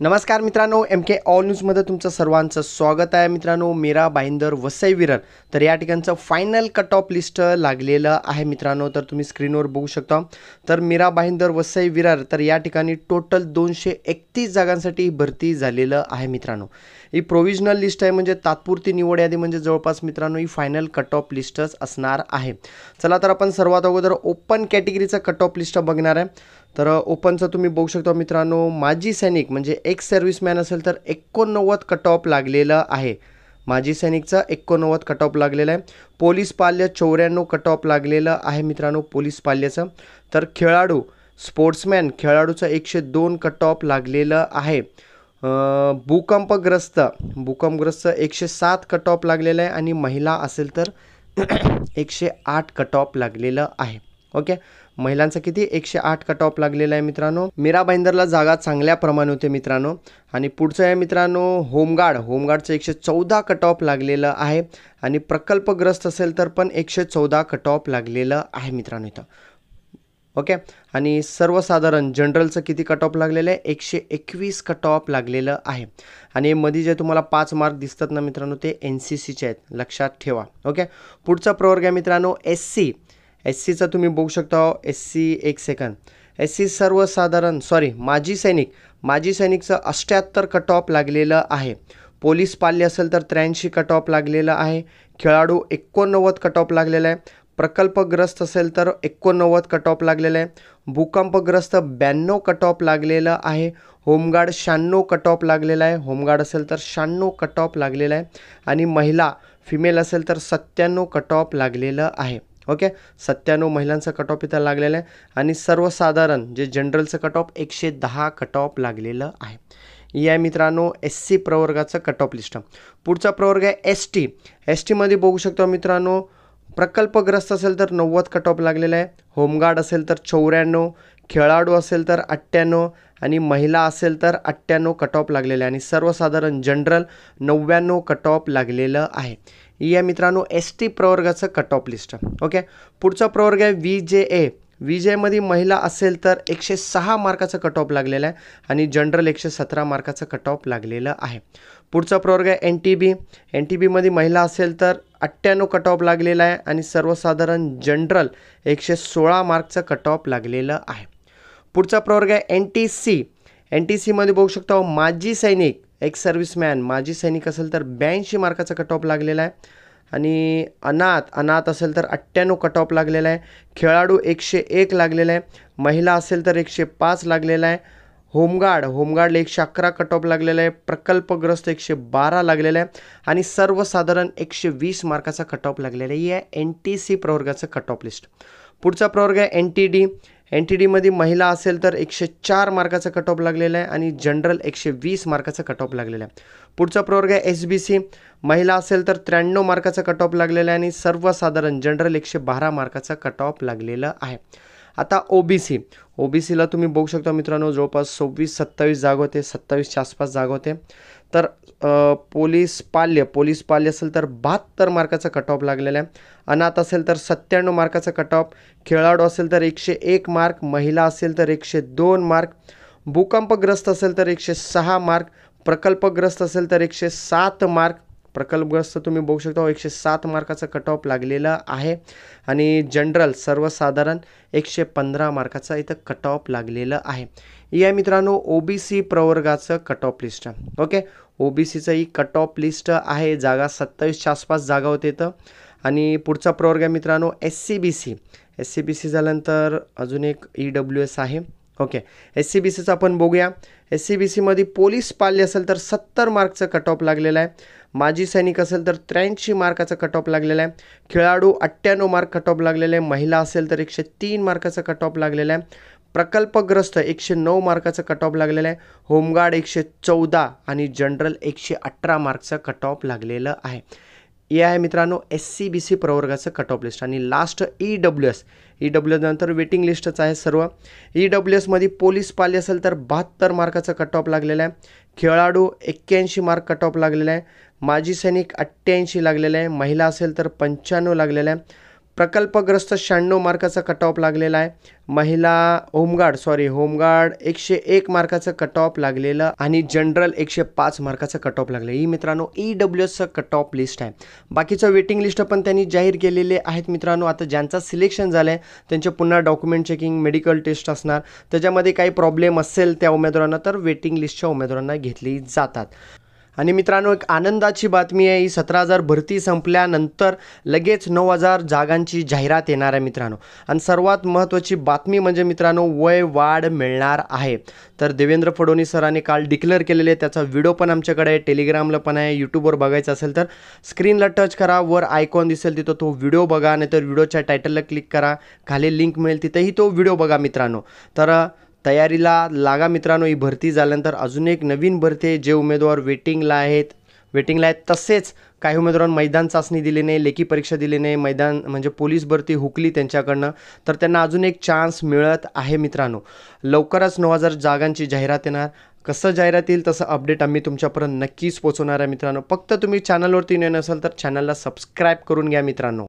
नमस्कार मित्रांनो, एम के ऑल न्यूजमध्ये तुमचं सर्वांचं स्वागत आहे. मित्रांनो, मीरा भाईंदर वसई विरार तर या ठिकाणचं फायनल कट ऑफ लिस्ट लागलेलं आहे मित्रांनो. तर तुम्ही स्क्रीनवर बघू शकता. तर मीरा भाईंदर वसई विरार तर या ठिकाणी टोटल 231 जागांसाठी भरती झालेलं आहे मित्रांनो. ही प्रोव्हिजनल लिस्ट आहे, म्हणजे तात्पुरती निवड यादी, म्हणजे जवळपास मित्रांनो ही फायनल कट ऑफ लिस्टच असणार आहे. चला तर आपण सर्वात अगोदर ओपन कॅटेगरीचा कट ऑफ लिस्ट बघणार आहे. तर ओपनचं तुम्ही बघू शकता मित्रांनो, माजी सैनिक म्हणजे एक्स सर्व्हिसमॅन असेल तर 89 कट ऑफ लागलेलं आहे. माजी सैनिकचा 89 कट ऑफ लागलेला आहे. पोलीस पाल्य 94 कट ऑफ लागलेलं आहे मित्रांनो पोलीस पाल्याचं. तर खेळाडू स्पोर्ट्समॅन खेळाडूचं 102 कट ऑफ लागलेलं आहे. भूकंपग्रस्त 107 कट ऑफ लागलेलं आहे. आणि महिला असेल तर 108 कट ऑफ लागलेलं आहे. ओके, महिलांचा किती 108 कट ऑफ लागलेला आहे मित्रांनो. मीरा भाईंदरला जागा चांगल्या प्रमाणे होते मित्रांनो. आणि पुढचं आहे मित्रांनो होमगार्डचं 114 कट ऑफ लागलेलं आहे. आणि प्रकल्पग्रस्त असेल तर पण 114 कट ऑफ लागलेलं आहे मित्रांनो इथं. ओके, आणि सर्वसाधारण जनरलचं किती कट ऑफ लागलेलं आहे 121 कट ऑफ लागलेलं आहे. आणि मध्ये जे तुम्हाला 5 मार्क दिसतात ना मित्रांनो, ते NCCचे आहेत, लक्षात ठेवा. ओके, पुढचा प्रवर्ग आहे मित्रांनो SCचा तुम्ही बघू शकता. SC एक सेकंड, SC सर्वसाधारण माजी सैनिकचं 78 कट ऑफ लागलेलं आहे. पोलीस पाल्य असेल तर 83 कट ऑफ लागलेलं आहे. खेळाडू 89 कट ऑफ लागलेला आहे. प्रकल्पग्रस्त असेल तर 89 कट ऑफ लागलेलं आहे. भूकंपग्रस्त 92 कट ऑफ लागलेलं आहे. होमगार्ड 96 कट ऑफ लागलेला आहे. होमगार्ड असेल तर 96 कट ऑफ लागलेला आहे. आणि महिला फिमेल असेल तर 97 कट ऑफ लागलेलं आहे. ओके, 97 महिलांचा कट ऑफ इथं लागलेला आहे. आणि सर्वसाधारण जे जनरलचं कट ऑफ 110 कट ऑफ लागलेलं आहे. या मित्रांनो SC प्रवर्गाचं कट ऑफ लिस्ट. पुढचा प्रवर्ग आहे ST मध्ये बघू शकतो मित्रांनो, प्रकल्पग्रस्त असेल तर 90 कट ऑफ लागलेला आहे. होमगार्ड असेल तर 94, खेळाडू असेल तर 98 आणि महिला असेल तर 98 कट ऑफ लागलेलं आहे. आणि सर्वसाधारण जनरल 99 कट ऑफ लागलेलं आहे. या मित्रांनो ST प्रवर्गाचं कट ऑफ लिस्ट. ओके, पुढचा प्रवर्ग आहे VJ मध्ये महिला असेल तर 106 मार्काचा कट ऑफ लागलेला आहे. आणि जनरल 117 मार्काचा कट ऑफ लागलेलं आहे. पुढचा प्रवर्ग आहे NTB मध्ये महिला असेल तर 98 कट ऑफ लागलेला आहे. आणि सर्वसाधारण जनरल 116 मार्कचं कट ऑफ लागलेलं आहे. पुढचा प्रवर्ग आहे NTC मध्ये बघू शकता, माजी सैनिक एक्स सर्व्हिसमॅन माजी सैनिक असेल तर 82 मार्काचा कट ऑफ लागलेला आहे. आणि अनाथ असेल तर 98 कट ऑफ लागलेला आहे. खेळाडू 101 लागलेला आहे. महिला असेल तर 105 लागलेला आहे. होमगार्डला 111 कट ऑफ लागलेला आहे. प्रकल्पग्रस्त 112 लागलेला आहे. आणि सर्वसाधारण 120 मार्काचा कट ऑफ लागलेला आहे. या NTC प्रवर्गाचं कट ऑफ लिस्ट. पुढचा प्रवर्ग आहे NTD मध्ये महिला असेल तर 104 मार्काचा कट ऑफ लागलेला आहे. आणि जनरल 120 मार्काचा कट ऑफ लागलेला आहे. पुढचा प्रवर्ग आहे SBC, महिला असेल तर 93 मार्काचा कट ऑफ लागलेला आहे. आणि सर्वसाधारण जनरल 112 मार्काचा कट ऑफ लागलेला आहे. आता OBCला तुम्ही बघू शकता मित्रांनो, जवळपास 26-27 जागा होते, 27च्या आसपास जागा होते. तर पोलीस पाल्य असेल तर 72 मार्काचा कट ऑफ लागलेला आहे. अनाथ असेल तर 97 मार्काचा कट ऑफ. खेळाडू असेल तर 101 मार्क. महिला असेल तर 102 मार्क. भूकंपग्रस्त असेल तर 106 मार्क. प्रकल्पग्रस्त असेल तर 107 मार्क. प्रकल्पग्रस्त तुम्ही बघू शकता 107 मार्काचा कट ऑफ लागलेला आहे. आणि जनरल सर्वसाधारण 115 मार्काचा इथं कट ऑफ लागलेलं आहे. या मित्रांनो OBC प्रवर्गाचं कट ऑफ लिस्ट. ओके, OBCचं ही कट ऑफ लिस्ट आहे. जागा 27च्या आसपास जागा होते इथं. आणि पुढचा प्रवर्ग आहे मित्रांनो SCBC झाल्यानंतर अजून एक EWS आहे. ओके, SCBCचं आपण बघूया. SCBC मध्ये पोलीस पाल्य असेल तर 70 मार्कचं कट ऑफ लागलेलं आहे. माजी सैनिक असेल तर 83 मार्काचा कट ऑफ लागलेला आहे. खेळाडू 98 मार्क कट ऑफ लागलेला आहे. महिला असेल तर 103 मार्काचा कट ऑफ लागलेला आहे. प्रकल्पग्रस्त 109 मार्काचा कट ऑफ लागलेला आहे. होमगार्ड 114 आणि जनरल 118 मार्कचा कट ऑफ लागलेलं आहे. हे आहे मित्रांनो SCBC प्रवर्गाचं कट ऑफ लिस्ट. आणि लास्ट EWS नंतर वेटिंग लिस्टच आहे सर्व. EWS मध्ये पोलीस पाल्य असेल तर 72 मार्काचा कट ऑफ लागलेला आहे. खेळाडू 81 मार्क कट ऑफ लागलेला आहे. माजी सैनिक 88 लागलेला आहे. महिला असेल तर 95 लागलेला आहे. प्रकल्पग्रस्त 96 मार्काचा कट ऑफ लागलेला आहे. महिला होमगार्ड 101 मार्काचं कट ऑफ लागलेलं आणि जनरल 105 मार्काचं कट ऑफ लागलं. ही मित्रांनो EWSचं कट ऑफ लिस्ट आहे. बाकीचं वेटिंग लिस्ट पण त्यांनी जाहीर केलेले आहेत मित्रांनो. आता ज्यांचं सिलेक्शन झालं आहे त्यांचे पुन्हा डॉक्युमेंट चेकिंग, मेडिकल टेस्ट असणार. त्याच्यामध्ये काही प्रॉब्लेम असेल त्या उमेदवारांना तर वेटिंग लिस्टच्या उमेदवारांना घेतली जातात. आणि मित्रांनो एक आनंदाची बातमी आहे, ही 17,000 भरती संपल्यानंतर लगेच 9,000 जागांची जाहिरात येणार आहे मित्रांनो. आणि सर्वात महत्त्वाची बातमी म्हणजे मित्रांनो वय वाढ मिळणार आहे. तर देवेंद्र फडणवीस सरांनी काल डिक्लेअर केलेले, त्याचा व्हिडिओ पण आमच्याकडे आहे, टेलिग्रामला पण आहे. यूट्यूबवर बघायचं असेल तर स्क्रीनला टच करा, वर आयकॉन दिसेल तिथं तो व्हिडिओ बघा, नाहीतर व्हिडिओच्या टायटलला क्लिक करा, खाली लिंक मिळेल तिथंही तो व्हिडिओ बघा मित्रांनो. तर तयारीला लागा मित्रांनो. ही भरती झाल्यानंतर अजून एक नवीन भरती आहे. जे उमेदवार वेटिंगला आहेत तसेच काही उमेदवारांना मैदान चाचणी दिली नाही, लेखी परीक्षा दिली नाही, मैदान म्हणजे पोलीस भरती हुकली त्यांच्याकडनं, तर त्यांना अजून एक चान्स मिळत आहे मित्रांनो. लवकरच 9,000 जागांची जाहिरात येणार. कसं जाहिरात येईल तसं अपडेट आम्ही तुमच्यापर्यंत नक्कीच पोहोचवणार आहे मित्रांनो. फक्त तुम्ही चॅनलवरती नवीन असाल तर चॅनलला सबस्क्राईब करून घ्या मित्रांनो.